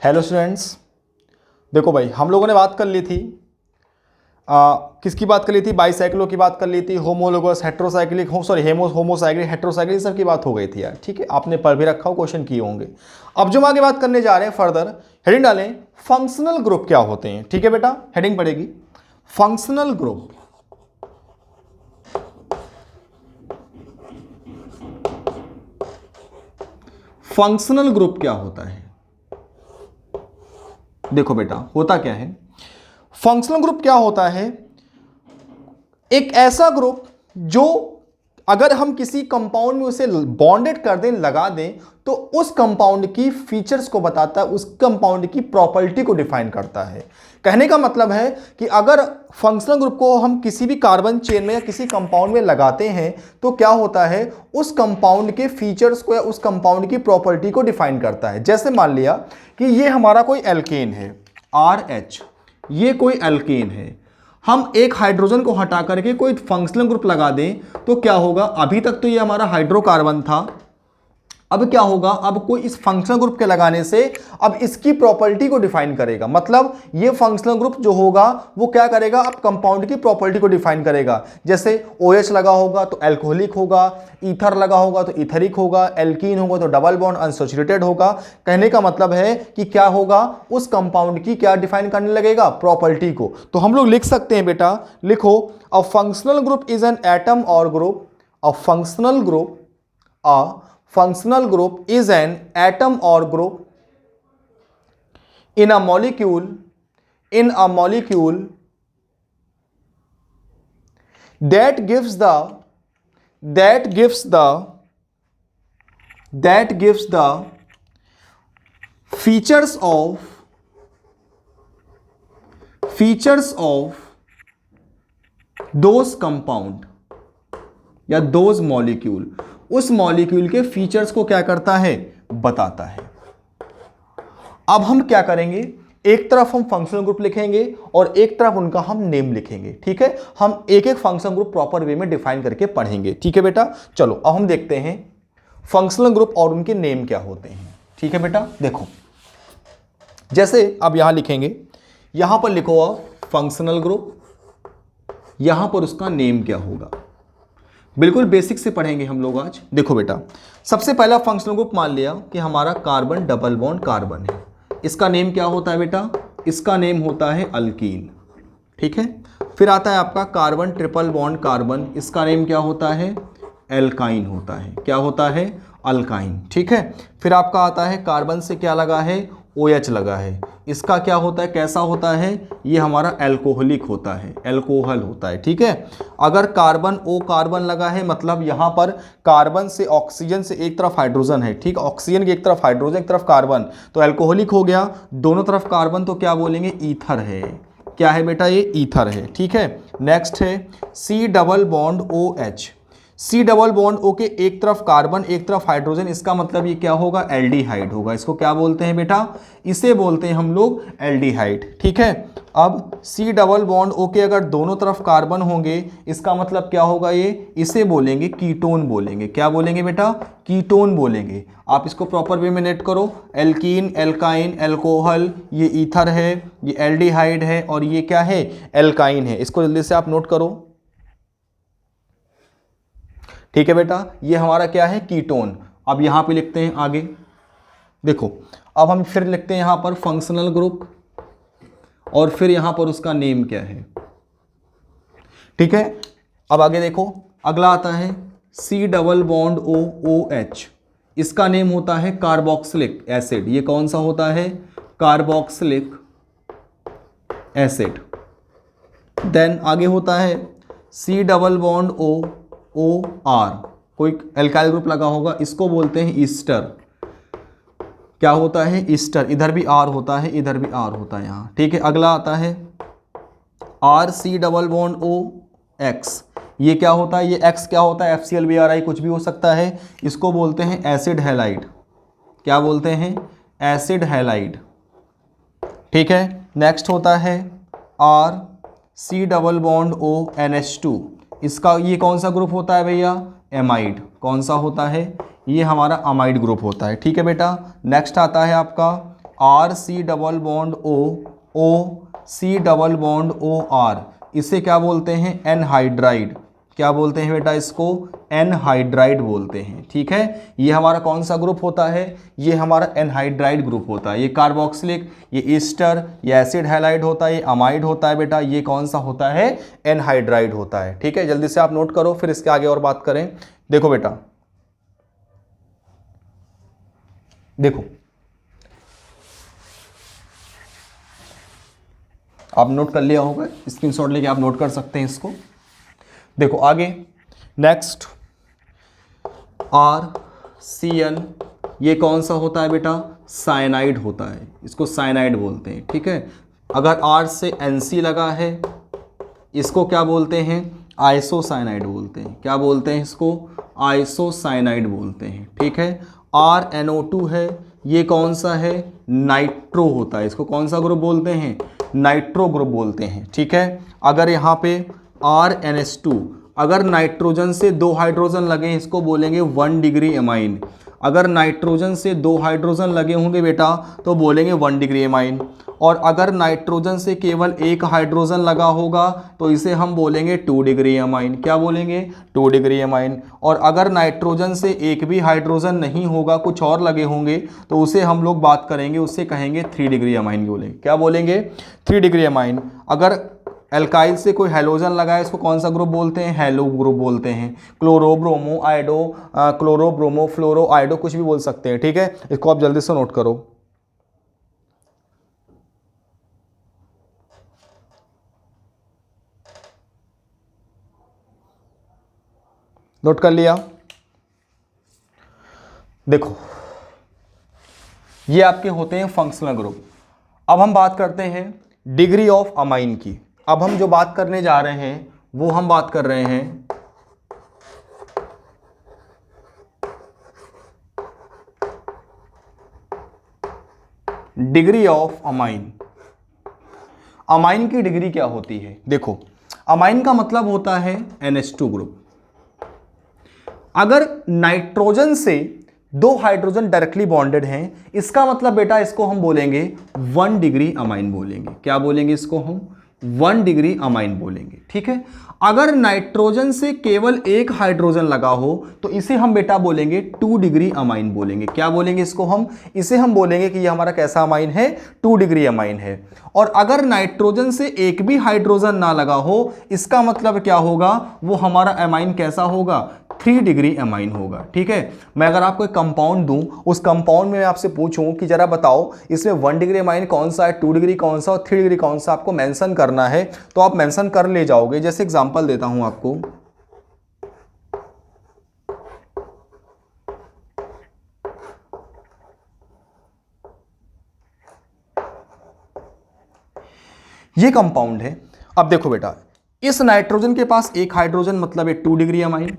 Hello students, देखो भाई हम लोगों ने बात कर ली थी किसकी बात कर ली थी, बाईसाइक्लो की बात कर ली थी, होमोलोगस हेट्रोसाइक्लिक होमोसाइक्लिक हेट्रोसाइक्लिक सब की बात हो गई थी यार। ठीक है, आपने पढ़ भी रखा हो, क्वेश्चन किए होंगे। अब जो हम आगे बात करने जा रहे हैं फर्दर, हेडिंग डालें फंक्शनल ग्रुप क्या होते हैं। ठीक है बेटा, हेडिंग पड़ेगी फंक्शनल ग्रुप। फंक्शनल ग्रुप क्या होता है? देखो बेटा होता क्या है, फंक्शनल ग्रुप क्या होता है? एक ऐसा ग्रुप जो अगर हम किसी कंपाउंड में उसे बॉन्डेड कर दें, लगा दें, तो उस कंपाउंड की फीचर्स को बताता है, उस कंपाउंड की प्रॉपर्टी को डिफाइन करता है। कहने का मतलब है कि अगर फंक्शनल ग्रुप को हम किसी भी कार्बन चेन में या किसी कंपाउंड में लगाते हैं तो क्या होता है, उस कंपाउंड के फीचर्स को या उस कंपाउंड की प्रॉपर्टी को डिफाइन करता है। जैसे मान लिया कि ये हमारा कोई एल्केन है RH, ये कोई एल्केन है, हम एक हाइड्रोजन को हटा करके कोई फंक्शनल ग्रुप लगा दें तो क्या होगा, अभी तक तो ये हमारा हाइड्रोकार्बन था, अब क्या होगा, अब कोई इस फंक्शनल ग्रुप के लगाने से अब इसकी प्रॉपर्टी को डिफाइन करेगा। मतलब ये फंक्शनल ग्रुप जो होगा वो क्या करेगा, अब कंपाउंड की प्रॉपर्टी को डिफाइन करेगा। जैसे OH लगा होगा तो अल्कोहलिक होगा, ईथर लगा होगा तो इथरिक होगा, एल्कीन होगा तो डबल बॉन्ड अनसैचुरेटेड होगा। कहने का मतलब है कि क्या होगा, उस कंपाउंड की क्या डिफाइन करने लगेगा, प्रॉपर्टी को। तो हम लोग लिख सकते हैं बेटा, लिखो a functional group is an atom or group, a functional group, functional group is an atom or group in a molecule that gives the features of those compound या those molecule, उस मॉलिक्यूल के features को क्या करता है, बताता है। अब हम क्या करेंगे, एक तरफ हम फंक्शनल ग्रुप लिखेंगे और एक तरफ उनका हम नेम लिखेंगे। ठीक है, हम एक एक फंक्शनल ग्रुप प्रॉपर वे में डिफाइन करके पढ़ेंगे। ठीक है बेटा, चलो अब हम देखते हैं फंक्शनल ग्रुप और उनके नेम क्या होते हैं। ठीक है बेटा, देखो जैसे अब यहां लिखेंगे, यहां पर लिखो फंक्शनल ग्रुप, यहां पर उसका नेम क्या होगा, बिल्कुल बेसिक से पढ़ेंगे हम लोग आज। देखो बेटा, सबसे पहला फंक्शनल ग्रुप मान लिया कि हमारा कार्बन डबल बॉन्ड कार्बन है, इसका नेम क्या होता है बेटा, इसका नेम होता है अल्कीन। ठीक है, फिर आता है आपका कार्बन ट्रिपल बॉन्ड कार्बन, इसका नेम क्या होता है, एल्काइन होता है। क्या होता है, अल्काइन। ठीक है, फिर आपका आता है कार्बन से क्या लगा है, OH लगा है, इसका क्या होता है, कैसा होता है, ये हमारा एल्कोहलिक होता है, एल्कोहल होता है। ठीक है, अगर कार्बन O कार्बन लगा है, मतलब यहाँ पर कार्बन से ऑक्सीजन से एक तरफ हाइड्रोजन है, ठीक, ऑक्सीजन की एक तरफ हाइड्रोजन एक तरफ कार्बन, तो एल्कोहलिक हो गया, दोनों तरफ कार्बन, तो क्या बोलेंगे, ईथर है। क्या है बेटा, ये ईथर है। ठीक है, नेक्स्ट है C double bond OH, C double bond O के एक तरफ कार्बन एक तरफ हाइड्रोजन, इसका मतलब ये क्या होगा, एल्डिहाइड होगा। इसको क्या बोलते हैं बेटा, इसे बोलते हैं हम लोग एल्डिहाइड। ठीक है, अब C डबल बॉन्ड O के अगर दोनों तरफ कार्बन होंगे, इसका मतलब क्या होगा, ये इसे बोलेंगे कीटोन बोलेंगे। क्या बोलेंगे बेटा, कीटोन बोलेंगे। आप इसको प्रॉपर वे में नेट करो, एल्कीन, एल्काइन, एल्कोहल, ये ईथर है, ये एल्डिहाइड है और ये क्या है, एल्काइन है। इसको जल्दी से आप नोट करो। ठीक है बेटा, ये हमारा क्या है, कीटोन। अब यहां पे लिखते हैं आगे, देखो अब हम फिर लिखते हैं यहां पर फंक्शनल ग्रुप और फिर यहां पर उसका नेम क्या है। ठीक है, अब आगे देखो, अगला आता है C डबल बॉन्ड OH, इसका नेम होता है कार्बोक्सिलिक एसिड। ये कौन सा होता है, कार्बोक्सिलिक एसिड। देन आगे होता है C डबल बॉन्ड OR, कोई एल्काइल ग्रुप लगा होगा, इसको बोलते हैं ईस्टर। क्या होता है, ईस्टर। इधर भी R होता है, इधर भी R होता है यहाँ। ठीक है, अगला आता है RC डबल बॉन्ड OX, ये क्या होता है, ये X क्या होता है, FCl कुछ भी हो सकता है, इसको बोलते हैं एसिड हैलाइड। क्या बोलते हैं, एसिड हैलाइड। ठीक है, नेक्स्ट होता है RC डबल बॉन्ड ONH2, इसका ये कौन सा ग्रुप होता है भैया, एमाइड। कौन सा होता है, ये हमारा अमाइड ग्रुप होता है। ठीक है बेटा, नेक्स्ट आता है आपका R C double bond O, O C double bond O R, इसे क्या बोलते हैं? एनहाइड्राइड। क्या बोलते हैं बेटा? इसको एनहाइड्राइड बोलते हैं। ठीक है, ये हमारा कौन सा ग्रुप होता है? ये हमारा एनहाइड्राइड ग्रुप होता है। ये कार्बोक्सिलिक, ये ईस्टर, ये एसिड हैलाइड होता है, ये अमाइड होता है बेटा। ये कौन सा होता है? एनहाइड्राइड होता है। ठीक है, जल्दी से आप नोट करो, फिर इसके आगे और बात करें। देखो बेटा, देखो आप नोट कर लिया होगा, स्क्रीनशॉट लेके आप नोट कर सकते हैं इसको। देखो आगे नेक्स्ट, आर सी एन, ये कौन सा होता है बेटा? साइनाइड होता है, इसको साइनाइड बोलते हैं। ठीक है, अगर आर से एन सी लगा है, इसको क्या बोलते हैं? आइसोसाइनाइड बोलते हैं। क्या बोलते हैं इसको? आइसोसाइनाइड बोलते हैं। ठीक है, आर NO2 है, ये कौन सा है? नाइट्रो होता है, इसको कौन सा ग्रुप बोलते हैं? नाइट्रो ग्रुप बोलते हैं। ठीक है, अगर यहाँ पे RNS2, अगर नाइट्रोजन से 2 हाइड्रोजन लगे, इसको बोलेंगे 1 डिग्री एमाइन। अगर नाइट्रोजन से 2 हाइड्रोजन लगे होंगे बेटा, तो बोलेंगे 1 डिग्री एमाइन। और अगर नाइट्रोजन से केवल 1 हाइड्रोजन लगा होगा, तो इसे हम बोलेंगे 2 डिग्री एमाइन। क्या बोलेंगे? 2 डिग्री एमाइन। और अगर नाइट्रोजन से एक भी हाइड्रोजन नहीं होगा, कुछ और लगे होंगे, तो उसे हम लोग बात करेंगे, उससे कहेंगे 3 डिग्री एमाइन बोलेंगे। क्या बोलेंगे? 3 डिग्री एमाइन। अगर एल्काइल से कोई हैलोजन लगा है, इसको कौन सा ग्रुप बोलते हैं? हैलो ग्रुप बोलते हैं। क्लोरो, ब्रोमो, आइडो, क्लोरो, ब्रोमो, फ्लोरो, आइडो, कुछ भी बोल सकते हैं। ठीक है, इसको आप जल्दी से नोट करो। नोट कर लिया? देखो, ये आपके होते हैं फंक्शनल ग्रुप। अब हम बात करते हैं डिग्री ऑफ अमाइन की। अब हम जो बात करने जा रहे हैं, वो हम बात कर रहे हैं डिग्री ऑफ अमाइन। अमाइन की डिग्री क्या होती है? देखो, अमाइन का मतलब होता है NH2 ग्रुप। अगर नाइट्रोजन से 2 हाइड्रोजन डायरेक्टली बॉन्डेड हैं, इसका मतलब बेटा इसको हम बोलेंगे 1 डिग्री अमाइन बोलेंगे। क्या बोलेंगे इसको हम? 1 डिग्री अमाइन बोलेंगे। ठीक है, अगर नाइट्रोजन से केवल 1 हाइड्रोजन लगा हो, तो इसे हम बेटा बोलेंगे 2 डिग्री अमाइन बोलेंगे। क्या बोलेंगे इसको हम? इसे हम बोलेंगे कि ये हमारा कैसा अमाइन है? 2 डिग्री अमाइन है। और अगर नाइट्रोजन से एक भी हाइड्रोजन ना लगा हो, इसका मतलब क्या होगा? वो हमारा अमाइन कैसा होगा? 3 डिग्री अमाइन होगा। ठीक है, मैं अगर आपको एक कंपाउंड दूं, उस कंपाउंड में मैं आपसे पूछूं कि जरा बताओ इसमें 1 डिग्री अमाइन कौन सा है, 2 डिग्री कौन सा और 3 डिग्री कौन सा, आपको मेंशन करना है, तो आप मेंशन कर ले जाओगे। जैसे एग्जांपल देता हूं आपको, ये कंपाउंड है। अब देखो बेटा, इस नाइट्रोजन के पास 1 हाइड्रोजन, मतलब है 2 डिग्री अमाइन।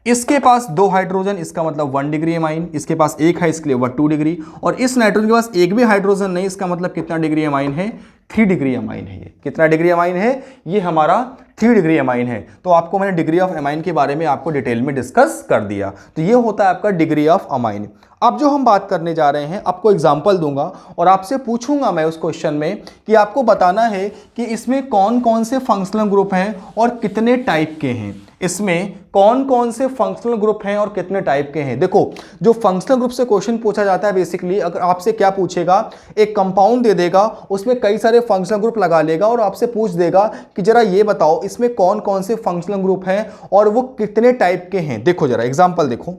इसके पास 2 हाइड्रोजन, इसका मतलब 1 डिग्री अमाइन। इसके पास 1 है, इसके लिए वह 2 डिग्री। और इस नाइट्रोजन के पास एक भी हाइड्रोजन नहीं, इसका मतलब कितना डिग्री अमाइन है? 3 डिग्री अमाइन है। ये कितना डिग्री अमाइन है? ये हमारा 3 डिग्री अमाइन है। तो आपको मैंने डिग्री ऑफ अमाइन के बारे में आपको डिटेल में डिस्कस कर दिया। तो ये होता है आपका डिग्री ऑफ अमाइन। अब जो हम बात करने जा रहे हैं, आपको एग्जाम्पल दूंगा और आपसे पूछूंगा मैं उस क्वेश्चन में कि आपको बताना है कि इसमें कौन कौन से फंक्शनल ग्रुप हैं और कितने टाइप के हैं। इसमें कौन कौन से फंक्शनल ग्रुप हैं और कितने टाइप के हैं। देखो, जो फंक्शनल ग्रुप से क्वेश्चन पूछा जाता है, बेसिकली अगर आपसे क्या पूछेगा, एक कंपाउंड दे देगा, उसमें कई सारे फंक्शनल ग्रुप लगा लेगा और आपसे पूछ देगा कि जरा ये बताओ इसमें कौन कौन से फंक्शनल ग्रुप हैं और वो कितने टाइप के हैं। देखो जरा एग्जांपल देखो,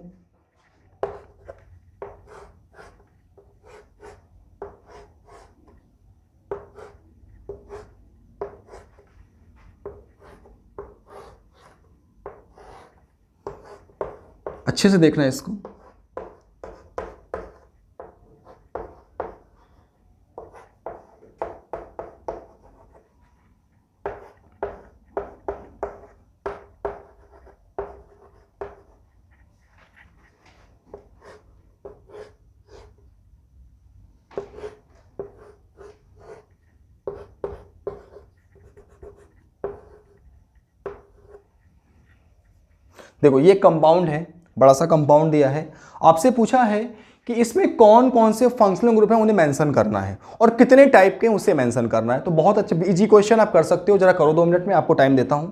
अच्छे से देखना है इसको। देखो, ये कंपाउंड है बड़ा सा कंपाउंड दिया है, आपसे पूछा है कि इसमें कौन कौन से फंक्शनल ग्रुप हैं उन्हें मेंशन करना है और कितने टाइप के उसे मेंशन करना है। तो बहुत अच्छे इजी क्वेश्चन आप कर सकते हो, जरा करो 2 मिनट में, आपको टाइम देता हूं।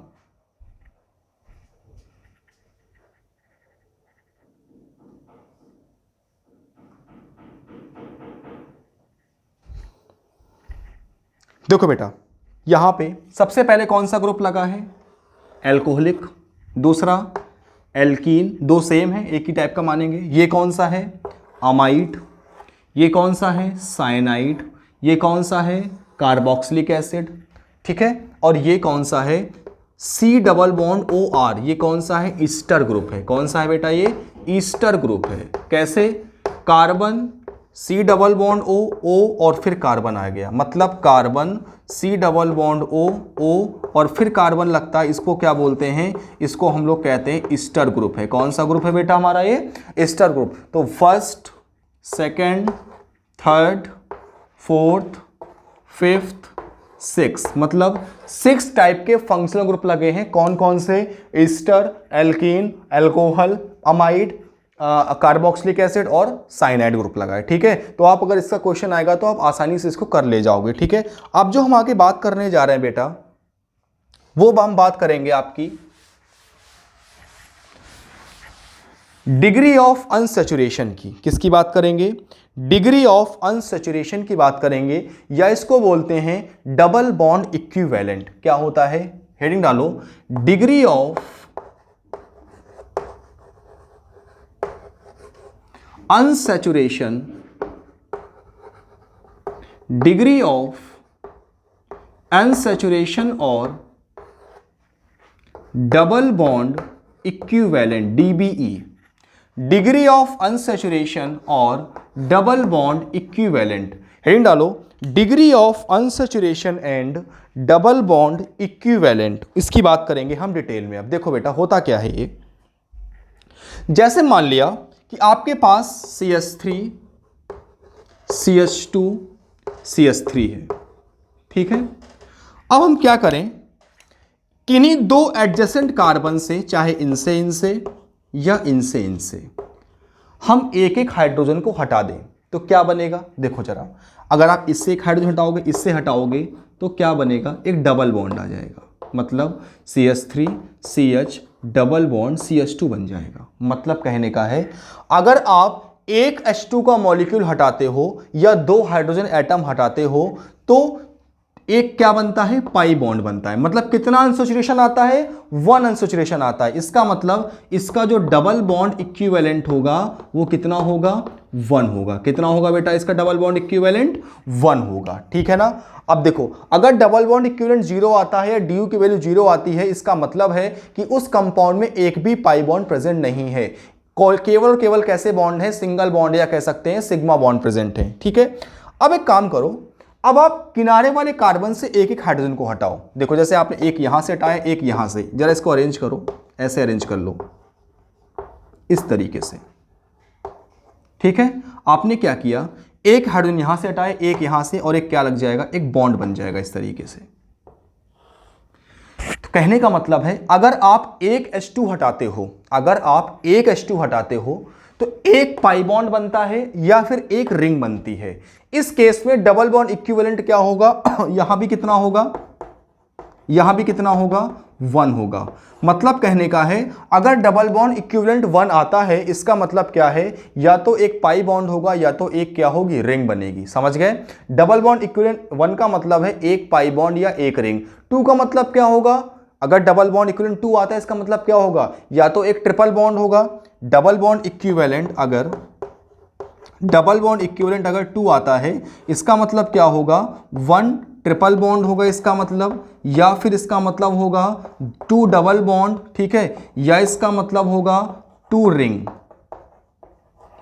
देखो बेटा, यहां पे सबसे पहले कौन सा ग्रुप लगा है, एल्कोहलिक, दूसरा एल्कीन, दो सेम है एक ही टाइप का मानेंगे। ये कौन सा है, अमाइड, ये कौन सा है, साइनाइड, ये कौन सा है, कार्बोक्सिलिक एसिड, ठीक है, और ये कौन सा है, C double bond O R, ये कौन सा है, ईस्टर ग्रुप है। कौन सा है बेटा, ये ईस्टर ग्रुप है। कैसे, carbon C double bond O, O और फिर कार्बन आ गया, मतलब carbon C double bond O, O और फिर कार्बन लगता है, इसको क्या बोलते हैं, इसको हम लोग कहते हैं ईस्टर ग्रुप है। कौन सा ग्रुप है बेटा हमारा, ये ईस्टर ग्रुप। तो first, second, third, fourth, fifth, six, मतलब 6 टाइप के फंक्शनल ग्रुप लगे हैं। कौन कौन से, Easter, alkene, alcohol, amide, carboxylic acid और साइनाइड ग्रुप लगा है। ठीक है, तो आप अगर इसका क्वेश्चन आएगा तो आप आसानी से इसको कर ले जाओगे। ठीक है, अब जो हम आगे बात करने जा रहे हैं बेटा, वो हम बात करेंगे आपकी डिग्री ऑफ अनसैचुरेशन की। किसकी बात करेंगे, डिग्री ऑफ अनसैचुरेशन की बात करेंगे, या इसको बोलते हैं डबल बॉन्ड इक्विवेलेंट। क्या होता है, हेडिंग डालो, degree of unsaturation, degree of unsaturation और double bond equivalent, DBE, degree of unsaturation और डबल बॉन्ड इक्विवेलेंट। हेडिंग डालो, degree of unsaturation and double bond equivalent. इसकी बात करेंगे हम डिटेल में। अब देखो बेटा, होता क्या है ये, जैसे मान लिया कि आपके पास CH3, CH2, CH3 है। ठीक है, अब हम क्या करें, किन्हीं 2 एडजेसेंट कार्बन से, चाहे इनसे इनसे या इनसे इनसे, हम एक एक हाइड्रोजन को हटा दें तो क्या बनेगा। देखो जरा, अगर आप इससे एक हाइड्रोजन हटाओगे, इससे हटाओगे, तो क्या बनेगा, एक डबल बॉन्ड आ जाएगा, मतलब CH3 CH double bond CH2 बन जाएगा। मतलब कहने का है, अगर आप एक H2 का मॉलिक्यूल हटाते हो या 2 हाइड्रोजन एटम हटाते हो तो एक क्या बनता है, पाई बॉन्ड बनता है। मतलब कितना अनसैचुरेशन आता है, 1 अनसैचुरेशन आता है। इसका मतलब इसका जो डबल बॉन्ड इक्विवेलेंट होगा वो कितना होगा, 1 होगा। कितना होगा बेटा इसका डबल बॉन्ड इक्विवेलेंट, 1 होगा। ठीक है ना। अब देखो, अगर डबल बॉन्ड इक्विवेलेंट 0 आता है या ड्यू की वैल्यू 0 आती है, इसका मतलब है कि उस कंपाउंड में एक भी पाई बॉन्ड प्रेजेंट नहीं है। केवल और केवल कैसे बॉन्ड है, सिंगल बॉन्ड या कह सकते हैं सिग्मा बॉन्ड प्रेजेंट है। ठीक है, अब एक काम करो, अब आप किनारे वाले कार्बन से एक एक हाइड्रोजन को हटाओ। देखो, जैसे आपने एक यहां से हटाया, एक यहां से, जरा इसको अरेंज करो, ऐसे अरेंज कर लो, इस तरीके से। ठीक है, आपने क्या किया, एक हाइड्रोजन यहां से हटाया, एक यहां से, और एक क्या लग जाएगा, एक बॉन्ड बन जाएगा इस तरीके से। तो कहने का मतलब है, अगर आप एक H2 हटाते हो, अगर आप एक H2 हटाते हो तो एक पाई बॉन्ड बनता है या फिर एक रिंग बनती है। इस केस में डबल बॉन्ड इक्विवेलेंट क्या होगा, यहां भी कितना होगा, यहां भी कितना होगा, 1 होगा। मतलब कहने का है, अगर डबल बॉन्ड इक्विवेलेंट 1 आता है, इसका मतलब क्या है, या तो एक पाई बॉन्ड होगा या तो एक क्या होगी, रिंग बनेगी। समझ गए, डबल बॉन्ड इक्विवेलेंट 1 का मतलब है एक पाई बॉन्ड या एक रिंग। 2 का मतलब क्या होगा, अगर डबल बॉन्ड इक्विवेलेंट 2 आता है, इसका मतलब क्या होगा, या तो एक ट्रिपल बॉन्ड होगा। डबल बॉन्ड इक्विवेलेंट अगर डबल बॉन्ड इक्विवेलेंट अगर 2 आता है, इसका मतलब क्या होगा, 1 ट्रिपल बॉन्ड होगा इसका मतलब, या फिर इसका मतलब होगा 2 डबल बॉन्ड। ठीक है, या इसका मतलब होगा 2 रिंग,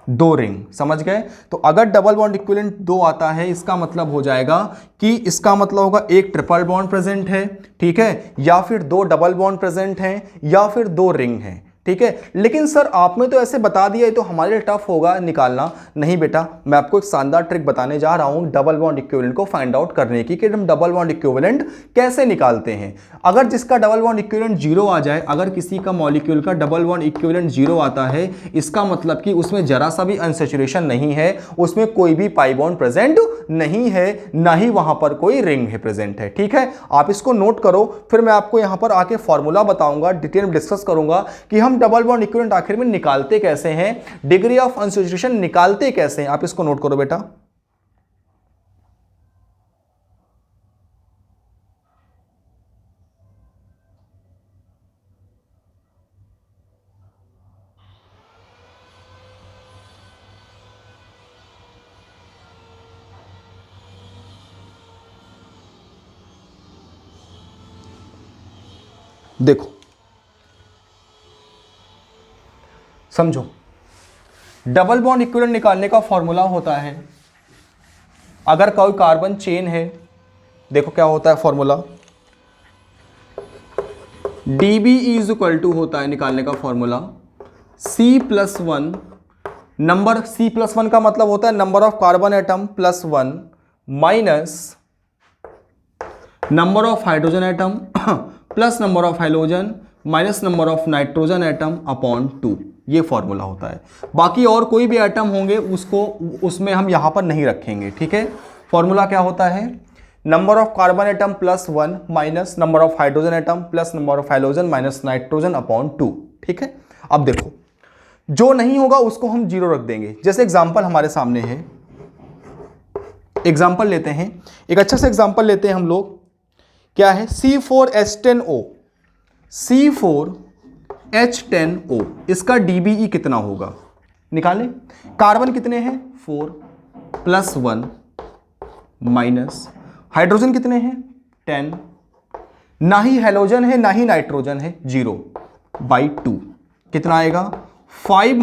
2 रिंग। समझ गए। तो अगर डबल बॉन्ड इक्विवेलेंट 2 आता है, इसका मतलब हो जाएगा कि इसका मतलब होगा एक ट्रिपल बॉन्ड प्रेजेंट है, ठीक है, या फिर 2 डबल बॉन्ड प्रेजेंट हैं, या फिर 2 रिंग हैं। ठीक है। लेकिन सर आपने तो ऐसे बता दिया, ये तो हमारे लिए टफ होगा निकालना। नहीं बेटा, मैं आपको एक शानदार ट्रिक बताने जा रहा हूं डबल बॉन्ड इक्विवेलेंट को फाइंड आउट करने की, कि हम डबल बॉन्ड इक्विवेलेंट कैसे निकालते हैं। अगर जिसका डबल बॉन्ड इक्विवेलेंट 0 आ जाए, अगर किसी का मॉलिक्यूल का डबल बॉन्ड इक्विवेलेंट 0 आता है, इसका मतलब कि उसमें जरा सा भी अनसैचुरेशन नहीं है, उसमें कोई भी पाई बॉन्ड प्रेजेंट नहीं है, ना ही वहां पर कोई रिंग है प्रेजेंट है। ठीक है, आप इसको नोट करो, फिर मैं आपको यहां पर आके फॉर्मूला बताऊंगा, डिटेल में डिस्कस करूंगा कि हम डबल बॉन्ड इक्विवेलेंट आखिर में निकालते कैसे हैं, डिग्री ऑफ अनसैचुरेशन निकालते कैसे हैं। आप इसको नोट करो बेटा। देखो समझो, डबल बॉन्ड इक्विवेलेंट निकालने का फॉर्मूला होता है, अगर कोई कार्बन चेन है, देखो क्या होता है formula, dB is equal to होता है निकालने का फॉर्मूला C+1, नंबर C+1 का मतलब होता है number of carbon atom +1 minus number of hydrogen atom plus number of hydrogen minus number of nitrogen atom upon 2। ये फॉर्मूला होता है। बाकी और कोई भी एटम होंगे उसको उसमें हम यहां पर नहीं रखेंगे। ठीक है, फॉर्मूला क्या होता है, number of carbon atom +1 minus number of hydrogen atom plus number of hydrogen minus nitrogen upon 2। ठीक है, अब देखो जो नहीं होगा उसको हम 0 रख देंगे। जैसे एग्जांपल हमारे सामने है, एग्जांपल लेते हैं, एक अच्छा सा एग्जांपल लेते हैं हम लोग, क्या है C4H10O, C4H10O, इसका DBE कितना होगा निकालें। कार्बन कितने हैं 4 +1 माइनस हाइड्रोजन कितने हैं 10, ना ही हेलोजन है ना ही नाइट्रोजन है, 0/2 कितना आएगा 5 -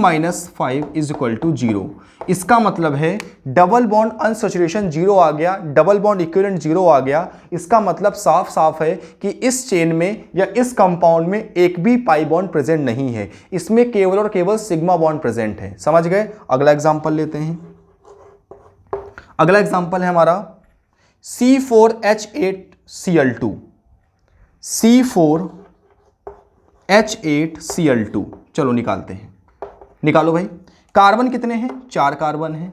5 इज इक्वल टू 0। इसका मतलब है डबल बॉन्ड अनसैचुरेशन 0 आ गया, डबल बॉन्ड इक्विवेलेंट 0 आ गया। इसका मतलब साफ साफ है कि इस चेन में या इस कंपाउंड में एक भी पाई बॉन्ड प्रेजेंट नहीं है, इसमें केवल और केवल सिग्मा बॉन्ड प्रेजेंट है। समझ गए। अगला एग्जांपल लेते हैं, अगला एग्जांपल है हमारा C4H8Cl2, C4H8Cl2। चलो निकालते हैं, निकालो भाई। कार्बन कितने हैं 4 कार्बन हैं,